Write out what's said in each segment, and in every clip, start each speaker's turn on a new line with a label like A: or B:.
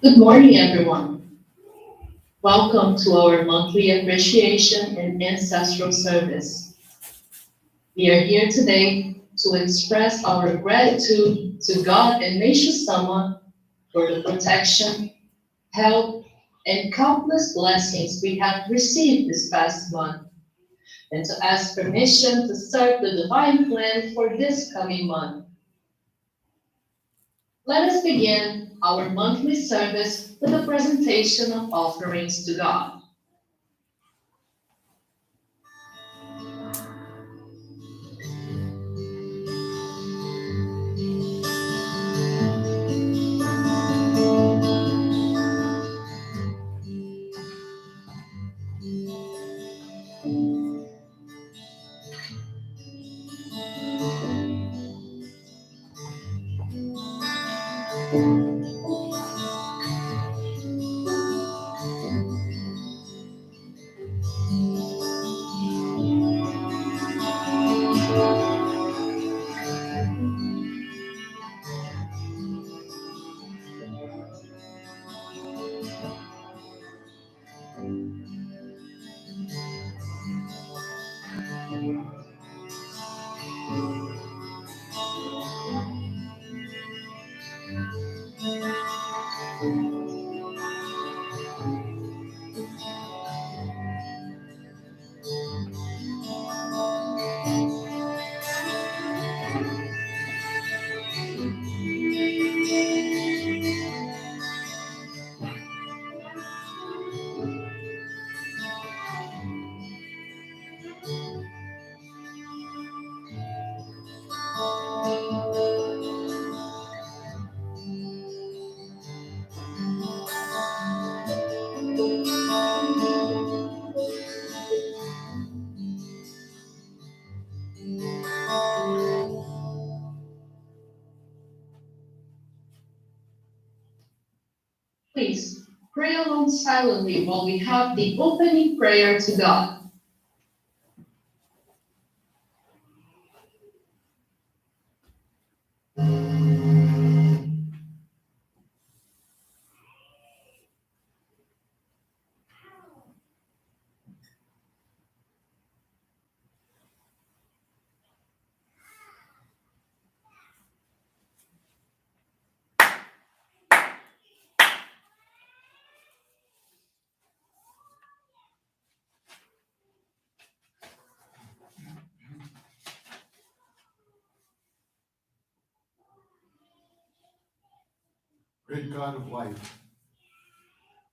A: Good morning, everyone. Welcome to our monthly appreciation and ancestral service. We are here today to express our gratitude to God and Nature Sama for the protection, help, and countless blessings we have received this past month. and to ask permission to serve the divine plan for this coming month. Let us begin our monthly service with a presentation of offerings to God. Please pray along silently while we have the opening prayer to God.
B: Great God of life,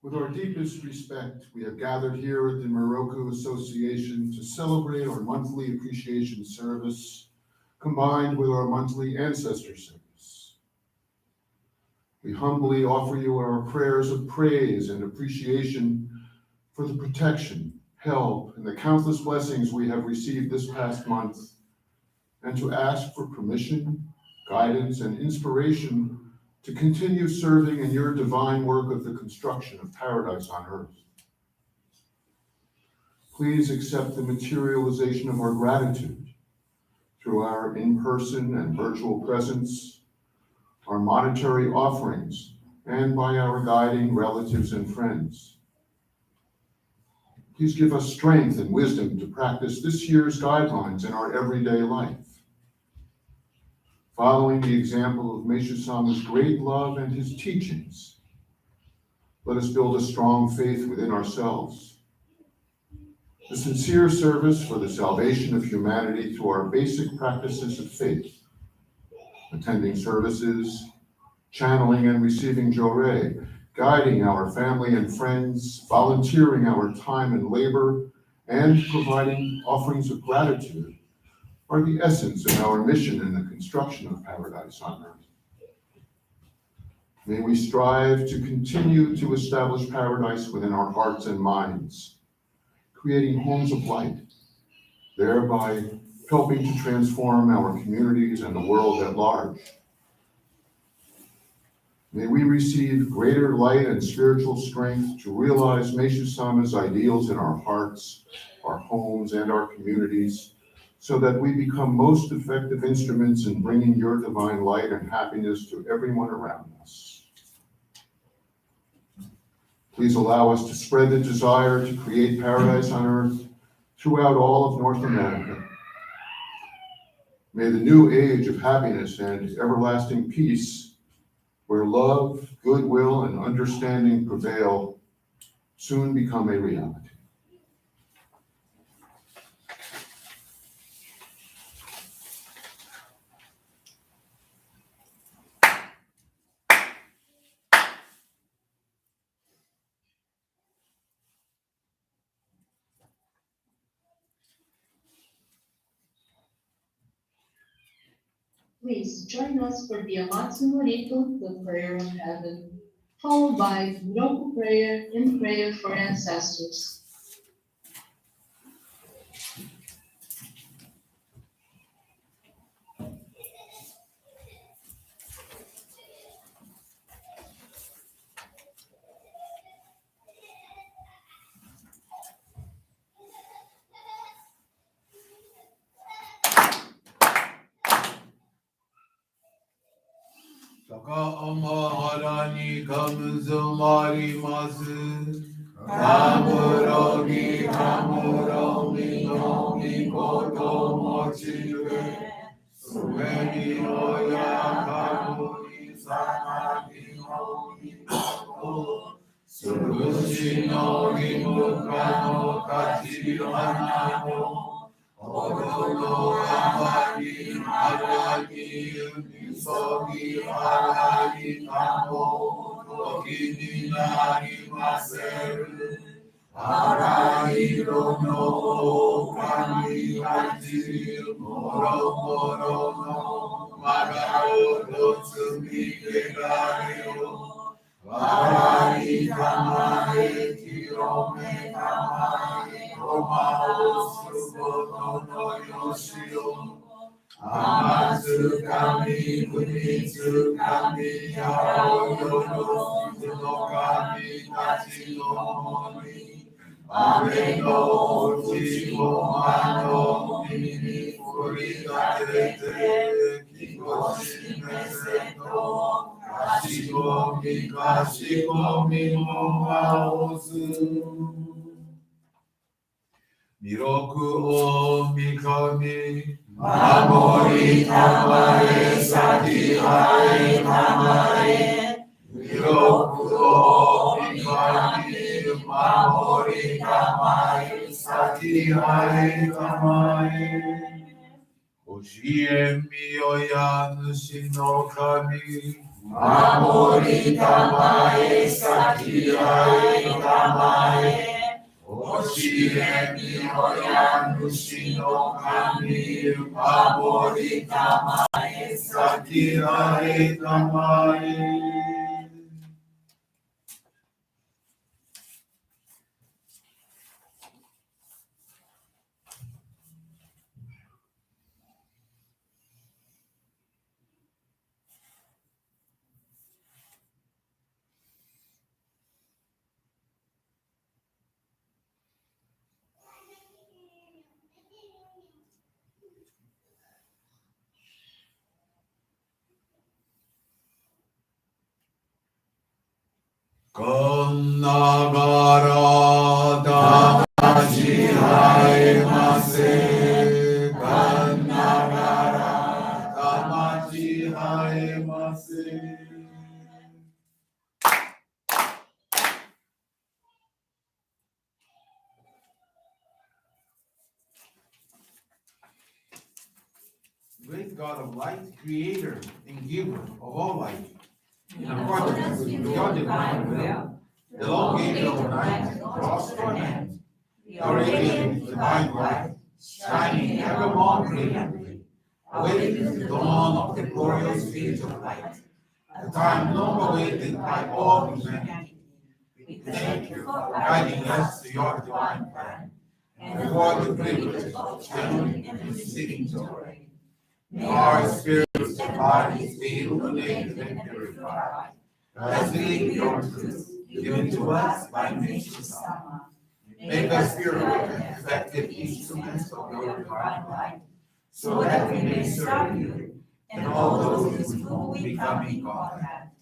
B: with our deepest respect, we have gathered here at the Morocco Association to celebrate our monthly appreciation service, combined with our monthly ancestor service. We humbly offer you our prayers of praise and appreciation for the protection, help, and the countless blessings we have received this past month, and to ask for permission, guidance, and inspiration to continue serving in your divine work of the construction of paradise on earth. Please accept the materialization of our gratitude through our in-person and virtual presence, our monetary offerings, and by our guiding relatives and friends. Please give us strength and wisdom to practice this year's guidelines in our everyday life. Following the example of Meishu Sama's great love and his teachings, let us build a strong faith within ourselves. A sincere service for the salvation of humanity through our basic practices of faith, attending services, channeling and receiving Joreh, guiding our family and friends, volunteering our time and labor, and providing offerings of gratitude are the essence of our mission in the construction of paradise on earth. May we strive to continue to establish paradise within our hearts and minds, creating homes of light, thereby helping to transform our communities and the world at large. May we receive greater light and spiritual strength to realize Meishu Sama's ideals in our hearts, our homes, and our communities, so that we become most effective instruments in bringing your divine light and happiness to everyone around us. Please allow us to spread the desire to create paradise on earth throughout all of North America. May the new age of happiness and everlasting peace, where love, goodwill, and understanding prevail, soon become a reality.
A: Please join us for the Amatsu Morito, the prayer of heaven, followed by Roku prayer and prayer for ancestors.
C: Sakaomoharani kamuzumarimasu. Kamurogi kamurogi no mikoto mochire. Suemi oya kamuri sanagi no mikoto. Surushi no himuka no kachihana no. Odono amari haragi misogi haragi kamo. Toki nari maseru. Arai no kami hachi moro moro no magao dotsumi kegareo. Arai kamae kirome kamae omao sugoto no yoshio. Amatsu kami kunitsu kami yao yono no kami tachi no moni. Ame no uchi mo mano mini furigatete kikoshi meseto kashiko mi mo aosu. Miroku o mikami Mamori kamae saki hae kamae. Miroku o mikami Mamori kamae saki hae kamae. Oshie miyoya nushi no kami. Mamori kamae saki hae kamae. Oshie miyoya nushi no kami. Mamori kamae saki hae kamae. Kannagara damashi haemase. Kannagara damashi haemase. Great God of light, creator and giver of all life, in accordance with your divine will, elongated overnight across torment, your radiant divine light, shining ever more brilliantly, awakens the dawn of the glorious age of light, a time long awaited by all humanity. We thank you for guiding us to your divine plan, and for the privilege of channeling and receiving joy. May our spirits and bodies be illuminated and purified, as we live your truth, given to us by nature's Sama. Make us pure and effective instruments of your divine light, so that we may serve you and all those with whom we come in contact.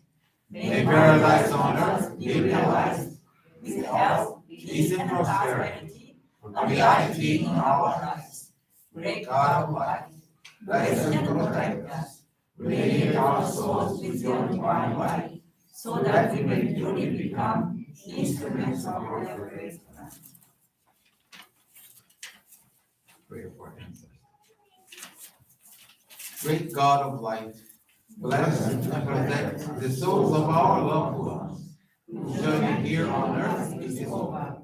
C: May paradise on earth be realized with health, peace, and prosperity, reality in our lives. Great God of light, bless and protect us. Radiate our souls with your divine light, so that we may truly become instruments of your grace. Pray for ancestors. Great God of light, bless and protect the souls of our loved ones whose journey here on earth is over.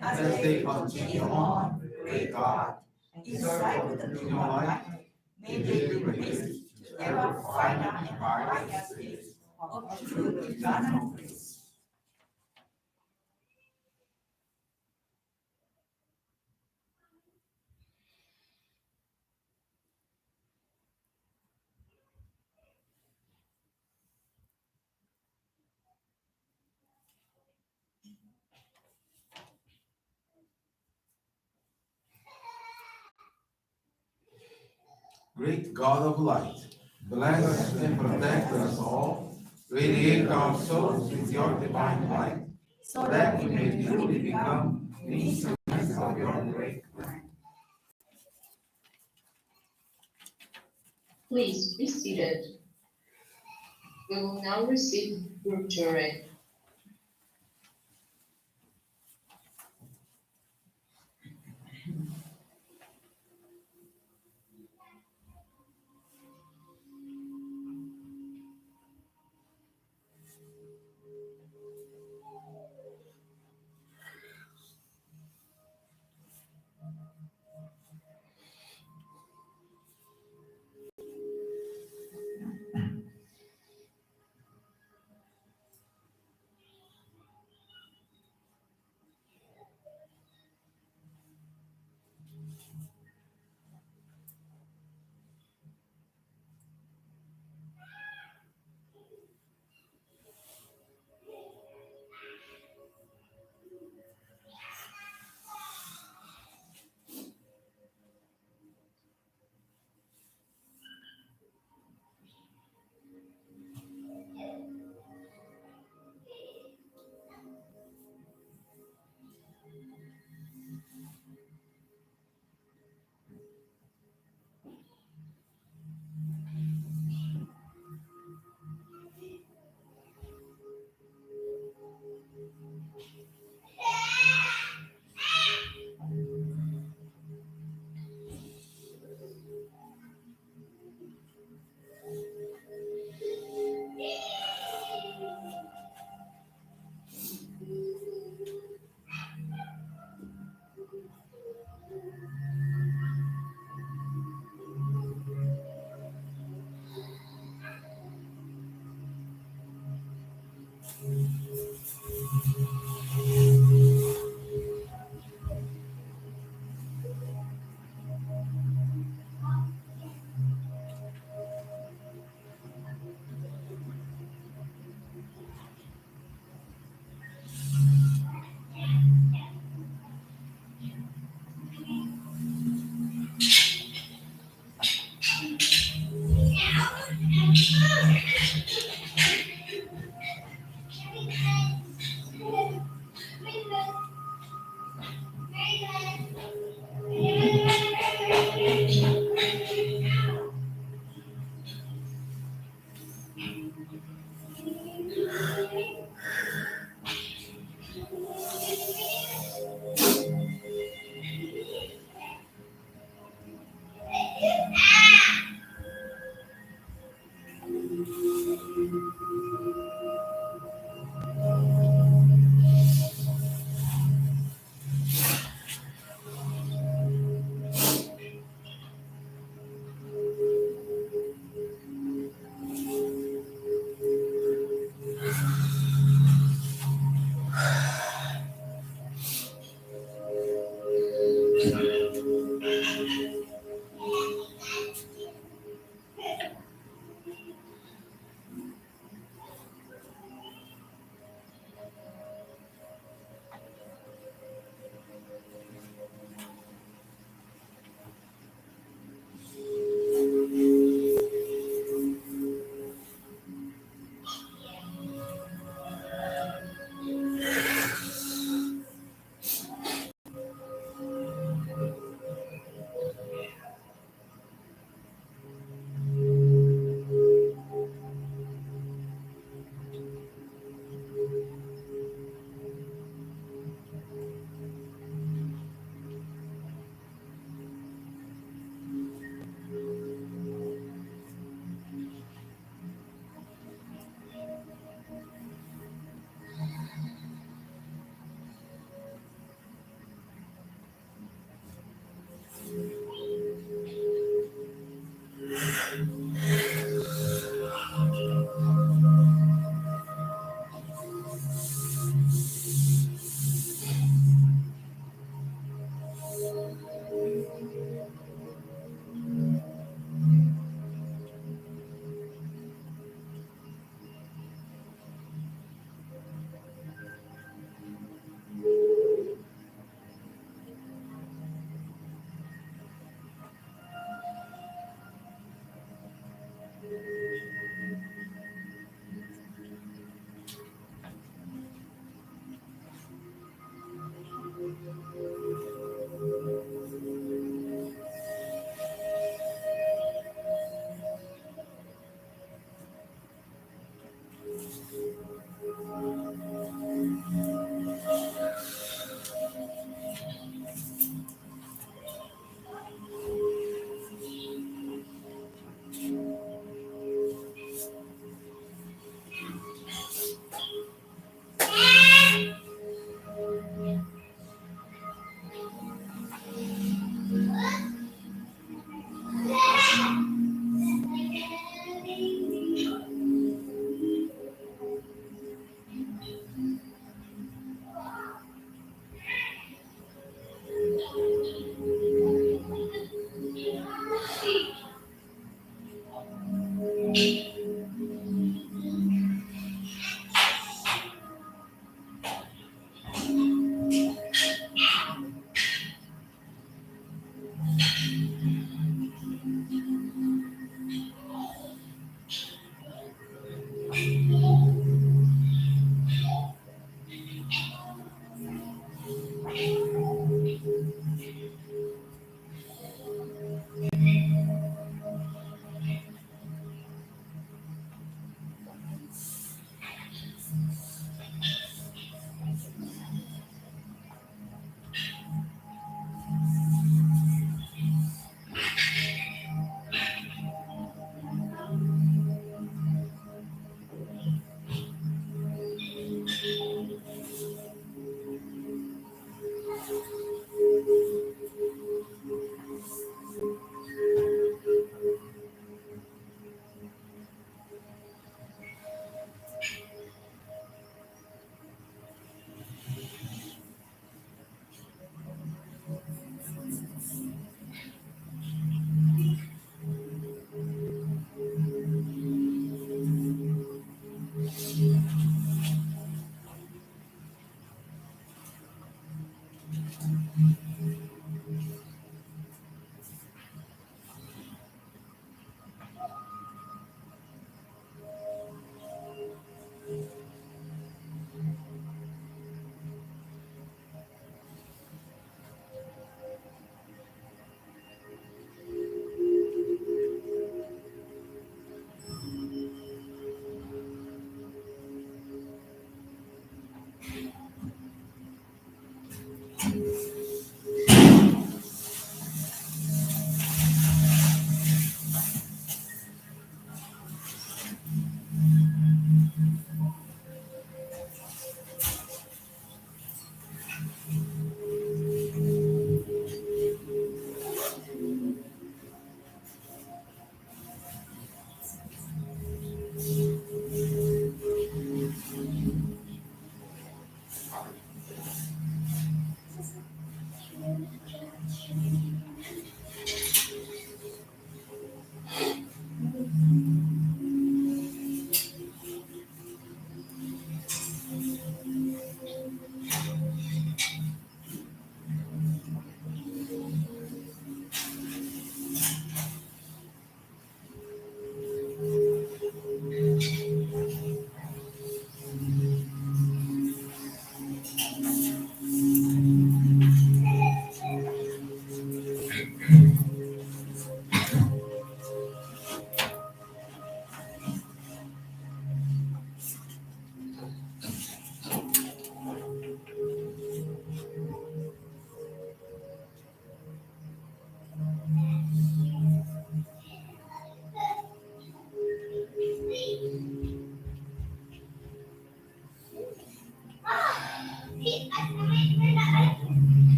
C: As they continue on, great God, in search of the true light, may they be raised to ever find and inspire the space of true eternal peace. Great God of light, bless and protect us all. Radiate our souls with your divine light, so that we may truly become instruments of your great plan.
A: Please be seated. We will now receive group jury.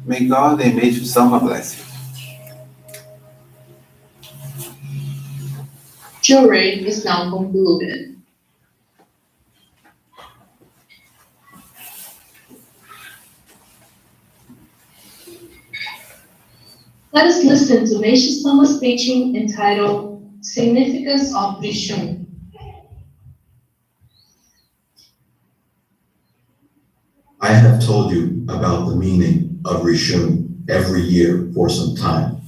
C: May God and may you some a blessing.
A: Jury is now concluded. Let us listen to Meishu Sama's teaching entitled Significance of Rishun.
D: I have told you about the meaning of Rishun every year for some time,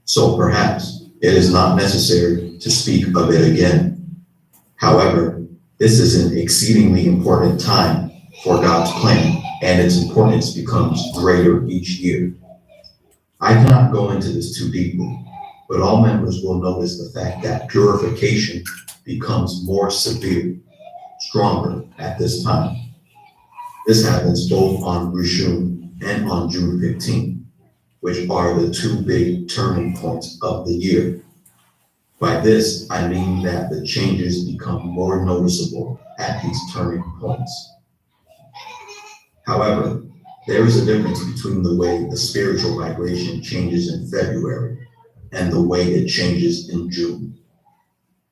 D: so perhaps it is not necessary to speak of it again. However, this is an exceedingly important time for God's plan, and its importance becomes greater each year. I cannot go into this too deeply, but all members will notice the fact that purification becomes more severe, stronger at this time. This happens both on Rishun and on June 15th, which are the two big turning points of the year. By this, I mean that the changes become more noticeable at these turning points. However, there is a difference between the way the spiritual vibration changes in February and the way it changes in June.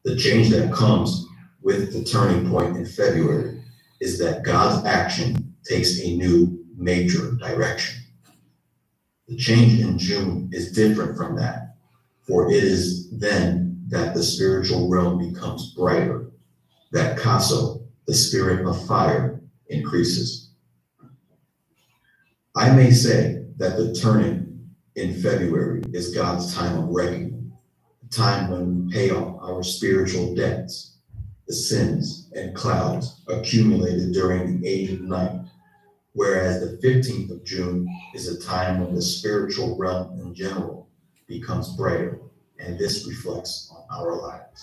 D: The change that comes with the turning point in February is that God's action takes a new major direction. The change in June is different from that, for it is then that the spiritual realm becomes brighter, that Kaso, the spirit of fire, increases. I may say that the turning in February is God's time of reckoning, the time when we pay off our spiritual debts, the sins and clouds accumulated during the age of night, whereas the 15th of June is a time when the spiritual realm in general becomes brighter, and this reflects on our lives.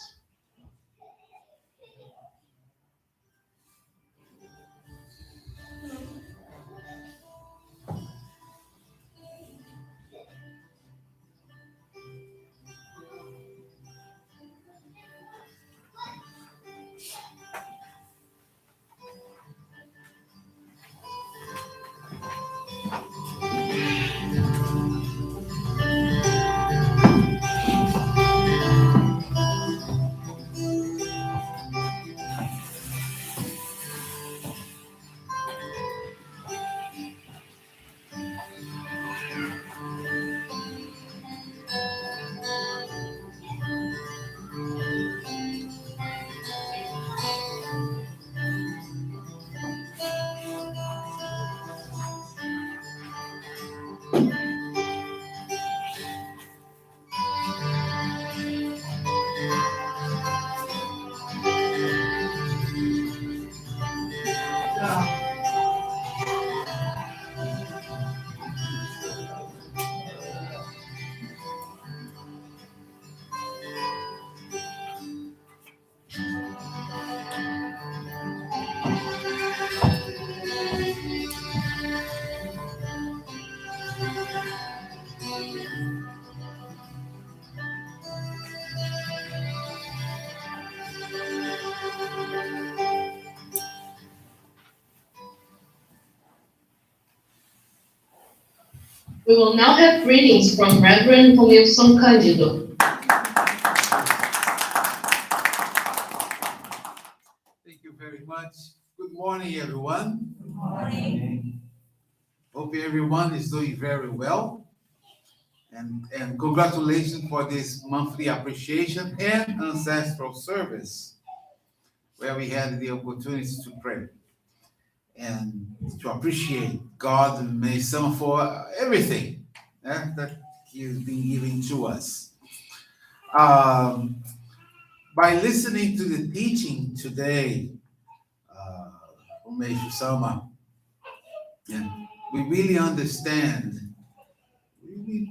A: We will now have greetings from Reverend Romilson Cândido.
C: Thank you very much. Good morning, everyone.
E: Good morning.
C: Hope everyone is doing very well. And congratulations for this monthly appreciation and ancestral service, where we had the opportunity to pray and to appreciate God and may some for everything that He has been giving to us. by listening to the teaching today, Umesh Sama, and we really understand, we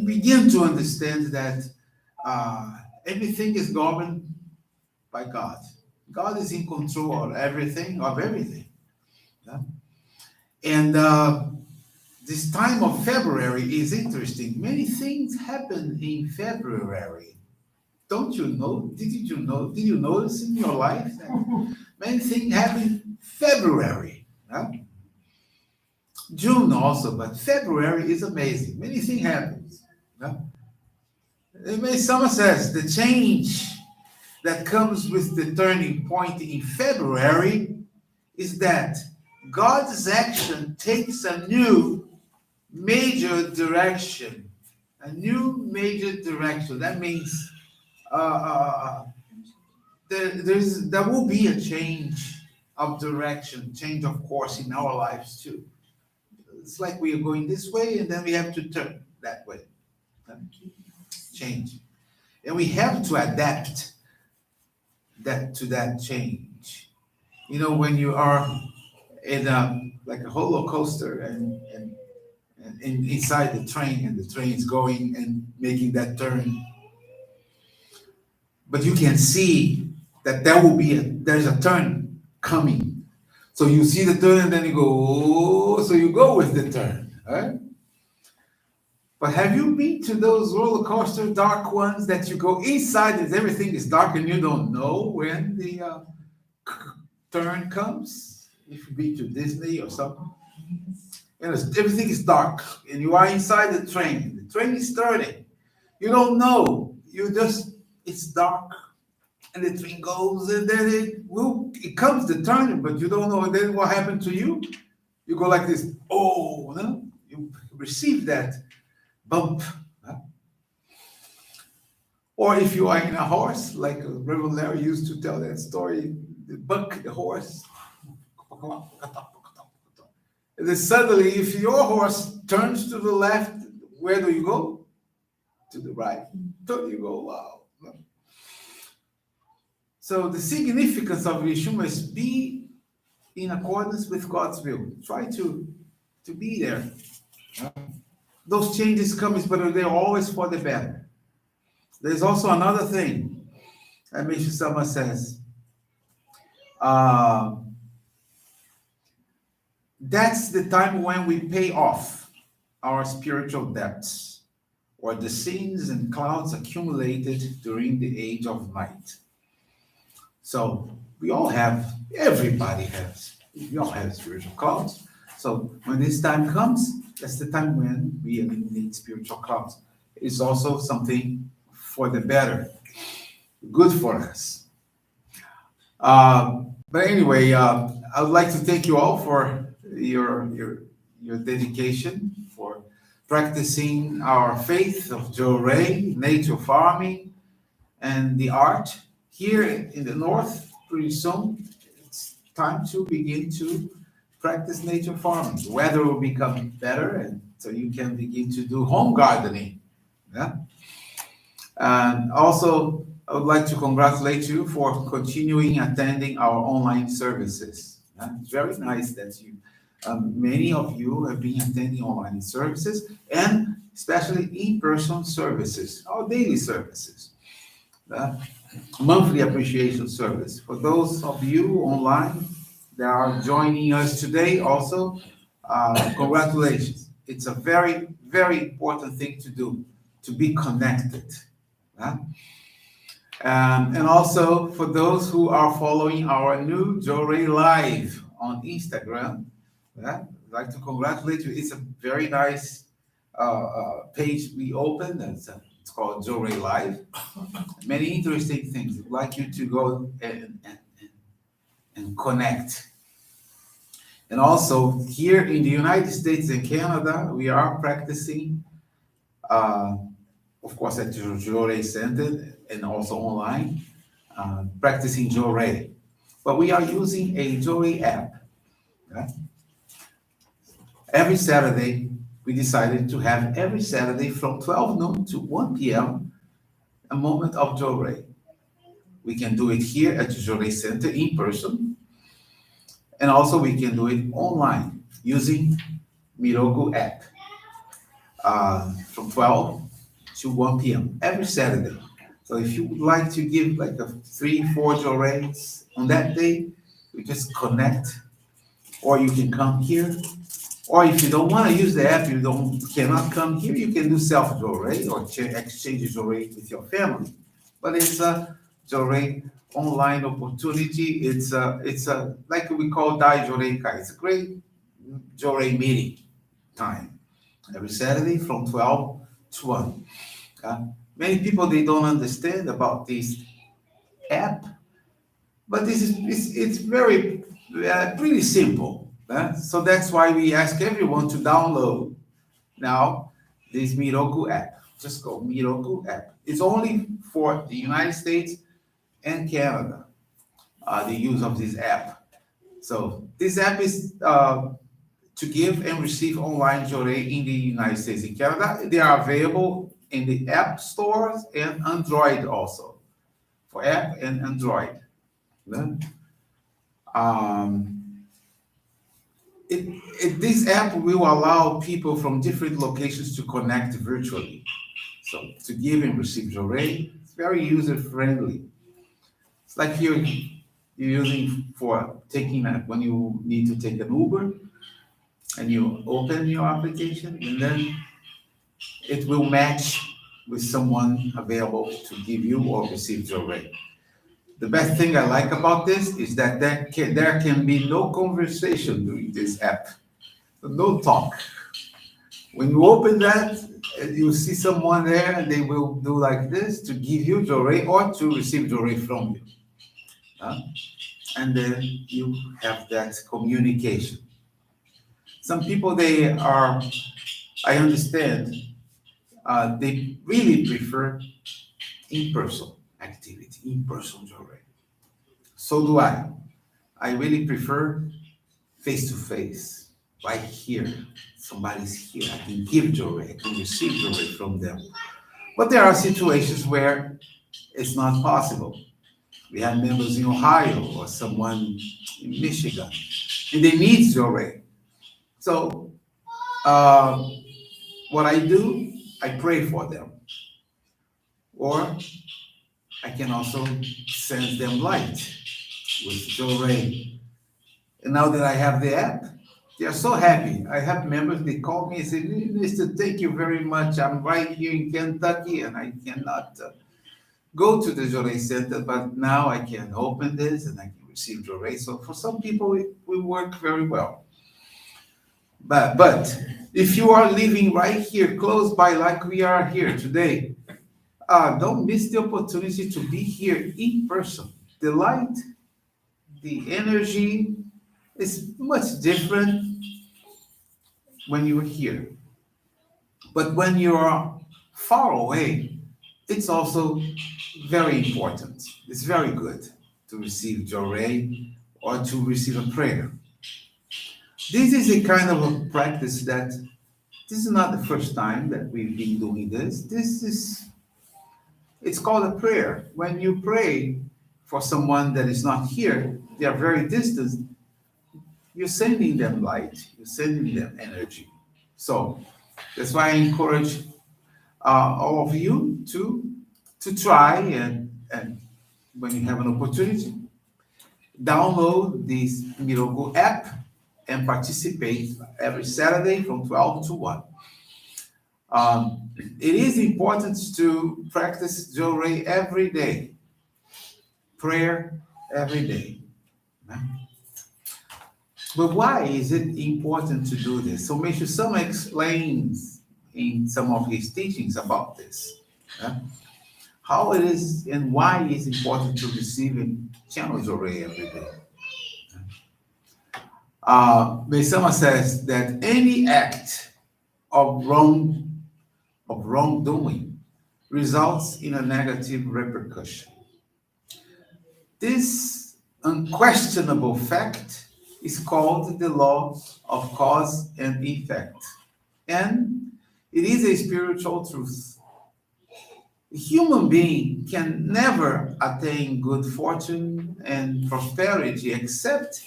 C: begin to understand that everything is governed by God. God is in control of everything, yeah? And this time of February is interesting. Many things happen in February. Don't you know? Did you know? Did you notice in your life that many things happen in February? Yeah? June also, but February is amazing. Many things happen. Yeah? Someone says the change that comes with the turning point in February is that God's action takes a new major direction. A new major direction. That means there will be a change of direction, change of course in our lives too. It's like we are going this way and then we have to turn that way. Change. And we have to adapt that to that change. You know, when you are in like a roller coaster and inside the train and the train is going and making that turn, but you can see that there's a turn coming. So you see the turn and then you go, oh, so you go with the turn, right? But have you been to those roller coaster dark ones that you go inside and everything is dark and you don't know when the turn comes? If you've been to Disney or something, everything is dark and you are inside the train is turning. You don't know. It's dark and the train goes and then it comes the turn, but you don't know. And then what happened to you? You go like this. Oh, no? You receive that bump. Huh? Or if you are in a horse, like Reverend Larry used to tell that story, the horse. And then suddenly, if your horse turns to the left, where do you go? To the right. So you go, wow. So the significance of Yeshua is be in accordance with God's will. Try to be there. Those changes come, but they're always for the better. There's also another thing that Mr. Sama says. That's the time when we pay off our spiritual debts or the sins and clouds accumulated during the age of night. So we all have spiritual clouds. So when this time comes, that's the time when we eliminate spiritual clouds. It's also something for the better, good for us. But anyway, I would like to thank you all for your dedication, for practicing our faith of Jorei, nature farming, and the art. Here in the north, pretty soon, it's time to begin to practice nature farming. The weather will become better, and so you can begin to do home gardening. Yeah? And also, I would like to congratulate you for continuing attending our online services. It's very nice that many of you have been attending online services, and especially in-person services, our daily services. Monthly appreciation service. For those of you online that are joining us today also, congratulations. It's a very, very important thing to do, to be connected. And also for those who are following our new Jorei Live on Instagram, I'd like to congratulate you. It's a very nice page we opened. It's called Jorei Live. Many interesting things. I'd like you to go and connect. And also here in the United States and Canada, we are practicing, of course, at the Jorei Center and also online, practicing Jorei. But we are using a Jorei app. Right? Every Saturday, we decided to have every Saturday from 12 noon to 1 p.m. a moment of Jorei. We can do it here at the Jorei Center in person, and also we can do it online using Miroku app from 12 to 1 p.m. every Saturday. So if you would like to give like a 3, 4 Joreis on that day, you just connect, or you can come here. Or if you don't want to use the app, cannot come here, you can do self-Jorei or exchange Jorei with your family. But it's a Jorei online opportunity. It's a like we call Dai Jorei Kai. It's a great Jorei meeting time every Saturday from 12 to 1. Many people they don't understand about this app, but this is it's very pretty simple. So that's why we ask everyone to download now this Miroku app. Just go Miroku app. It's only for the United States and Canada, the use of this app. So this app is to give and receive online Jorei in the United States and Canada. They are available in the app stores and Android also, for app and Android. This app will allow people from different locations to connect virtually. So to give and receive Jorei, it's very user friendly. It's like you're using for taking when you need to take an Uber and you open your application and then it will match with someone available to give you or receive Jorei. The best thing I like about this is that there can be no conversation during this app, no talk. When you open that, you see someone there, and they will do like this to give you Jorei or to receive Jorei from you. And then you have that communication. Some people, I understand, they really prefer in-person activity, in-person Jorei. So do I. I really prefer face-to-face, right here. Somebody's here. I can give Jorei, I can receive Jorei from them. But there are situations where it's not possible. We have members in Ohio or someone in Michigan, and they need Jorei. So what I do, I pray for them. Or I can also send them light with Jorei. And now that I have the app, they are so happy. I have members, they call me and say, Mr. Thank you very much. I'm right here in Kentucky and I cannot go to the Jorei Center, but now I can open this and I can receive Jorei. So for some people, it will work very well. But if you are living right here, close by like we are here today, don't miss the opportunity to be here in person. The light, the energy is much different when you're here. But when you're far away, it's also very important. It's very good to receive Jorei or to receive a prayer. This is a kind of a practice that this is not the first time that we've been doing this. It's called a prayer. When you pray for someone that is not here, they are very distant, you're sending them light, you're sending them energy. So that's why I encourage all of you to try and when you have an opportunity, download this Miroku app and participate every Saturday from 12 to 1. It is important to practice Jorei every day, prayer every day. But why is it important to do this? So Meishu Sama explains in some of his teachings about this. How it is and why it is important to receive and channel Jorei every day. Meisama says that any act of wrongdoing results in a negative repercussion. This unquestionable fact is called the law of cause and effect, and it is a spiritual truth. A human being can never attain good fortune and prosperity except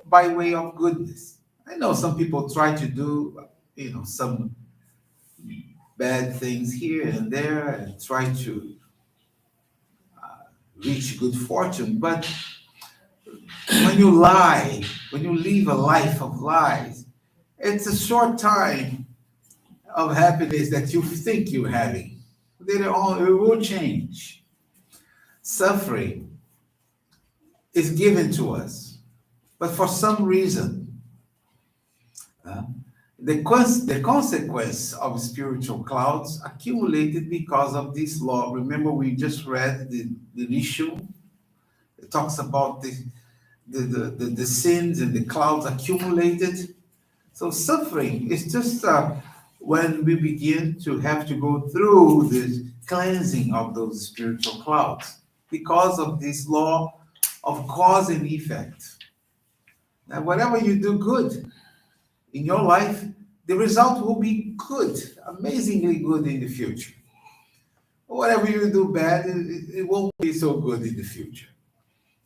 C: by way of goodness. I know some people try to do, some bad things here and there and try to reach good fortune, but when you lie, when you live a life of lies, it's a short time of happiness that you think you're having. Later on, it will change. Suffering is given to us, but for some reason, uh, the consequence of spiritual clouds accumulated because of this law. Remember, we just read the issue. It talks about the sins and the clouds accumulated. So suffering is just when we begin to have to go through the cleansing of those spiritual clouds because of this law of cause and effect. Now, whatever you do good in your life, the result will be good, amazingly good in the future. Whatever you do bad, it won't be so good in the future.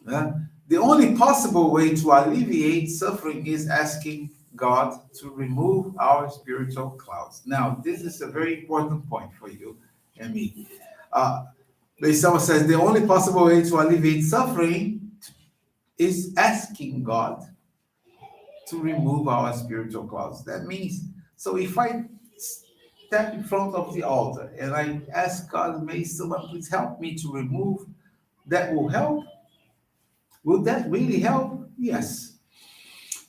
C: The only possible way to alleviate suffering is asking God to remove our spiritual clouds. Now, this is a very important point for you and me. But someone says the only possible way to alleviate suffering is asking God to remove our spiritual clouds. That means, so if I step in front of the altar and I ask God, may someone please help me to remove, that will help. Will that really help? Yes.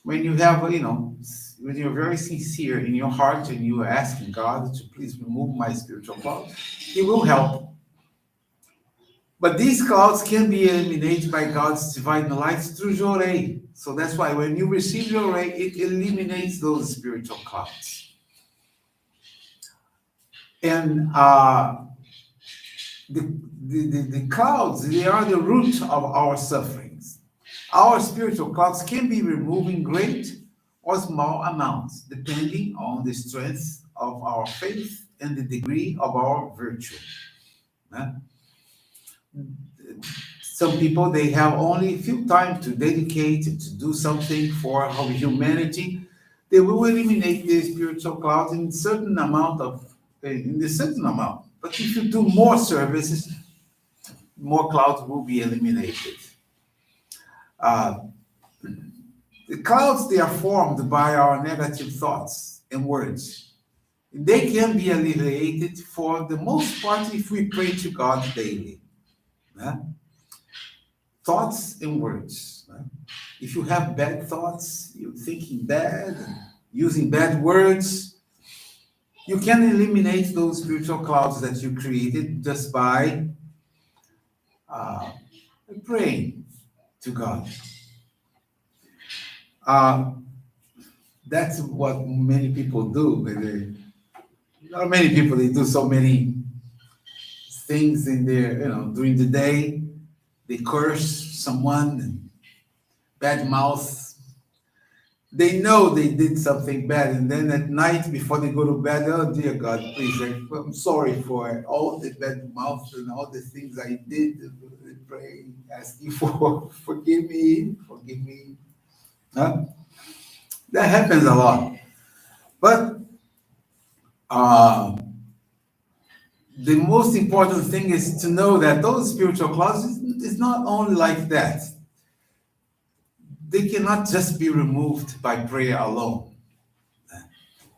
C: When you have, when you're very sincere in your heart and you are asking God to please remove my spiritual clouds, it will help. But these clouds can be eliminated by God's divine light through Jorei. So that's why when you receive Jorei, it eliminates those spiritual clouds. And the clouds, they are the root of our sufferings. Our spiritual clouds can be removed in great or small amounts, depending on the strength of our faith and the degree of our virtue. Some people, they have only a few time to dedicate to do something for humanity. They will eliminate the spiritual clouds in a certain amount. But if you do more services, more clouds will be eliminated. The clouds, they are formed by our negative thoughts and words. They can be alleviated for the most part if we pray to God daily. Thoughts and words. If you have bad thoughts, you're thinking bad, using bad words, you can eliminate those spiritual clouds that you created just by praying to God. That's what many people do. Not many people, they do so many things in their, during the day. They curse someone and bad mouth. They know they did something bad, and then at night before they go to bed, oh dear God, please, I'm sorry for all the bad mouth and all the things I did. Pray, ask you for forgive me. Huh? That happens a lot. But the most important thing is to know that those spiritual clouds is not only like that. They cannot just be removed by prayer alone.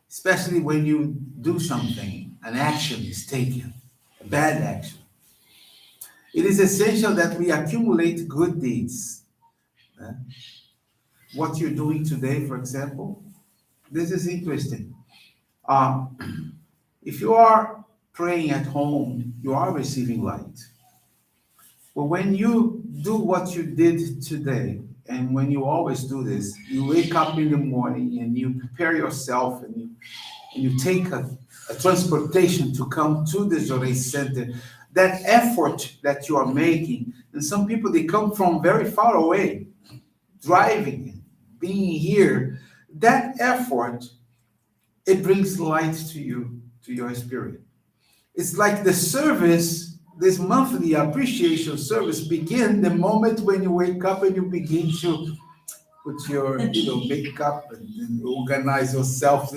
C: Especially when you do something, an action is taken, a bad action. It is essential that we accumulate good deeds. What you're doing today, for example, this is interesting. If you are praying at home, you are receiving light. But when you do what you did today, and when you always do this, you wake up in the morning and you prepare yourself and you take a transportation to come to the Jorei Center. That effort that you are making, and some people, they come from very far away, driving, being here, that effort, it brings light to you, to your spirit. It's like the service this monthly appreciation service begin the moment when you wake up and you begin to put your, makeup and organize yourself.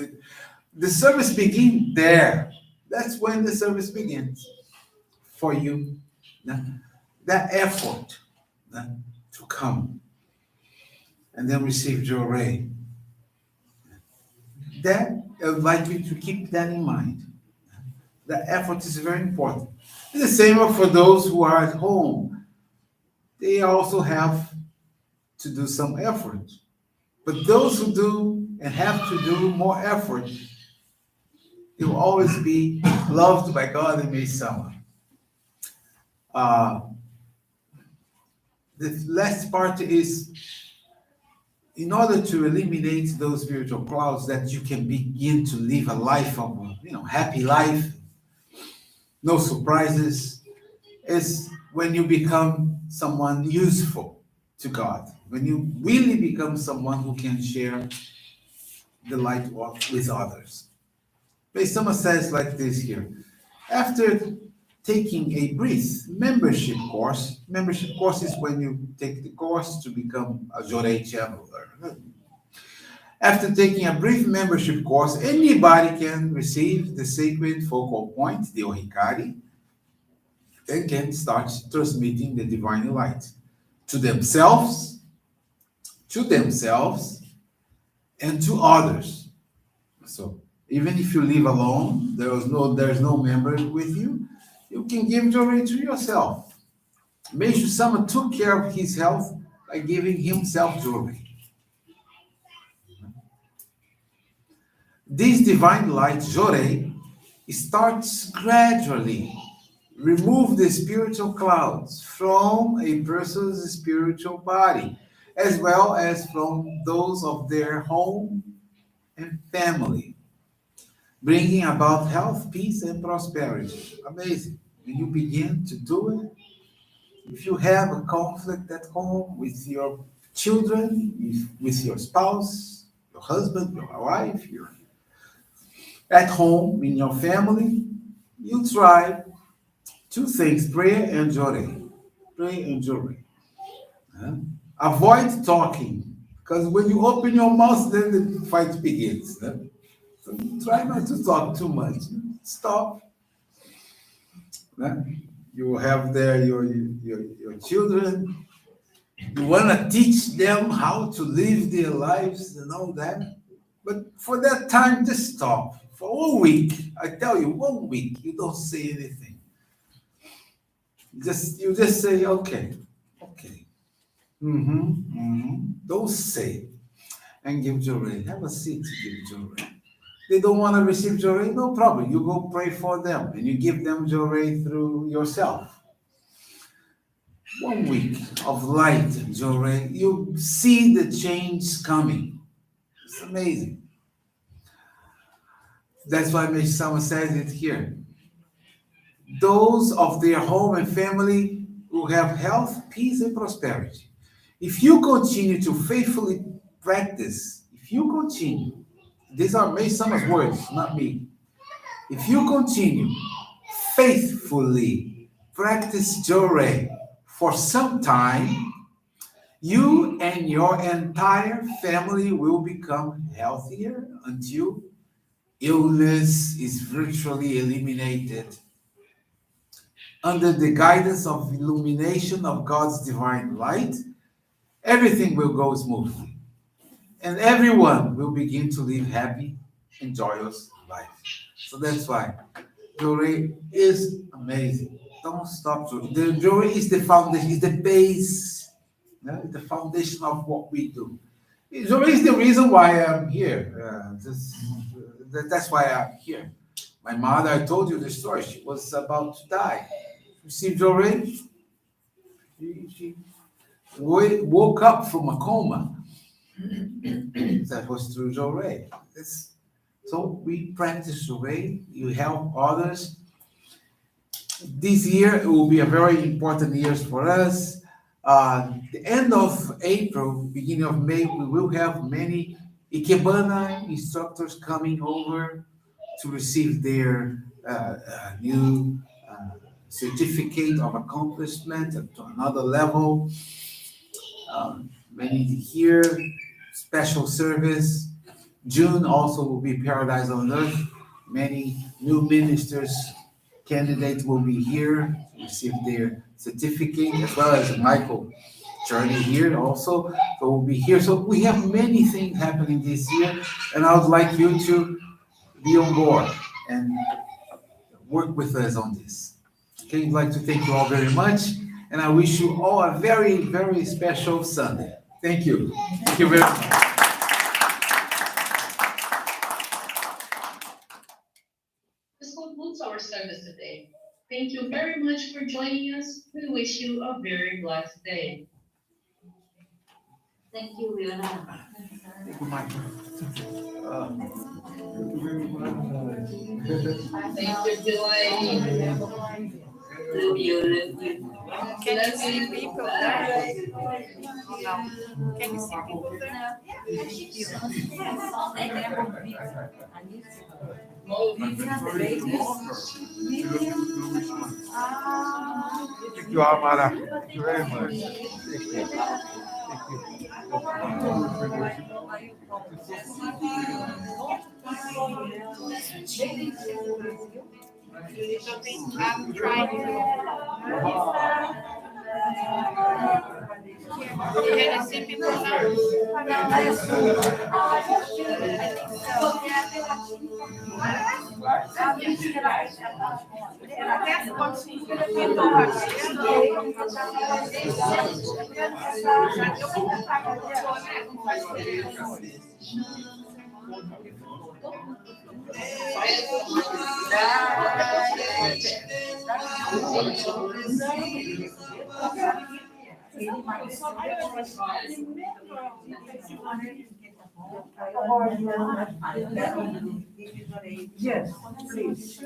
C: The service begins there. That's when the service begins for you. That effort to come and then receive joy. That I would like you to keep that in mind. That effort is very important. And the same for those who are at home. They also have to do some effort. But those who do and have to do more effort, they will always be loved by God and made someone. The last part is in order to eliminate those spiritual clouds that you can begin to live a life of, happy life, no surprises, is when you become someone useful to God. When you really become someone who can share the light with others. Someone says like this here. After taking a brief membership course is when you take the course to become a Jorei channeler. After taking a brief membership course, anybody can receive the sacred focal point, the Ohikari, and can start transmitting the divine light to themselves, and to others. So even if you live alone, there's no member with you, you can give joy to yourself. Meishu Sama took care of his health by giving himself joy. This divine light, Jorei, starts gradually remove the spiritual clouds from a person's spiritual body, as well as from those of their home and family, bringing about health, peace, and prosperity. Amazing. When you begin to do it, if you have a conflict at home with your children, with your spouse, your husband, your wife, your at home, in your family, you try two things, prayer and joy. Pray and joy. Avoid talking, because when you open your mouth, then the fight begins. So try not to talk too much. Stop. You have there your children. You want to teach them how to live their lives and all that. But for that time, just stop. For 1 week, I tell you, 1 week, you don't say anything. You just say, okay. Don't say. And give joy. Have a seat to give joy. They don't want to receive joy, no problem. You go pray for them and you give them joy through yourself. 1 week of light and joy, you see the change coming. It's amazing. That's why someone says it here. Those of their home and family who have health, peace, and prosperity. If you continue to faithfully practice, these are Someone's words, not me. If you continue faithfully practice Jorei for some time, you and your entire family will become healthier until illness is virtually eliminated. Under the guidance of illumination of God's divine light, everything will go smoothly. And everyone will begin to live happy and joyous life. So that's why joy is amazing. Don't stop joy. The joy is the foundation, is the base, the foundation of what we do. Joy is the reason why I'm here. That's why I'm here. My mother, I told you the story. She was about to die. Received joy. She woke up from a coma. That was through joy. So we practice joy. You help others. This year it will be a very important year for us. The end of April, beginning of May, we will have many Ikebana instructors coming over to receive their new certificate of accomplishment to another level. Many here, special service. June also will be Paradise on Earth. Many new ministers, candidates will be here to receive their certificate, as well as Michael Journey here also. So we'll be here. So we have many things happening this year, and I would like you to be on board and work with us on this. Okay, I'd like to thank you all very much, and I wish you all a very, very special Sunday. Thank you. Thank you very much.
A: This concludes our service today. Thank you very much for joining us. We wish you a very blessed day.
E: Thank you, Leona.
C: Thank you, Michael.
A: Thank you, Joy.
E: Love you, love you.
F: Can you see people there? No. Can you see people there?
C: Thank you, Amara. Thank you very much. Thank you.
F: I'm trying to. Can you see people now?
G: Yes, please.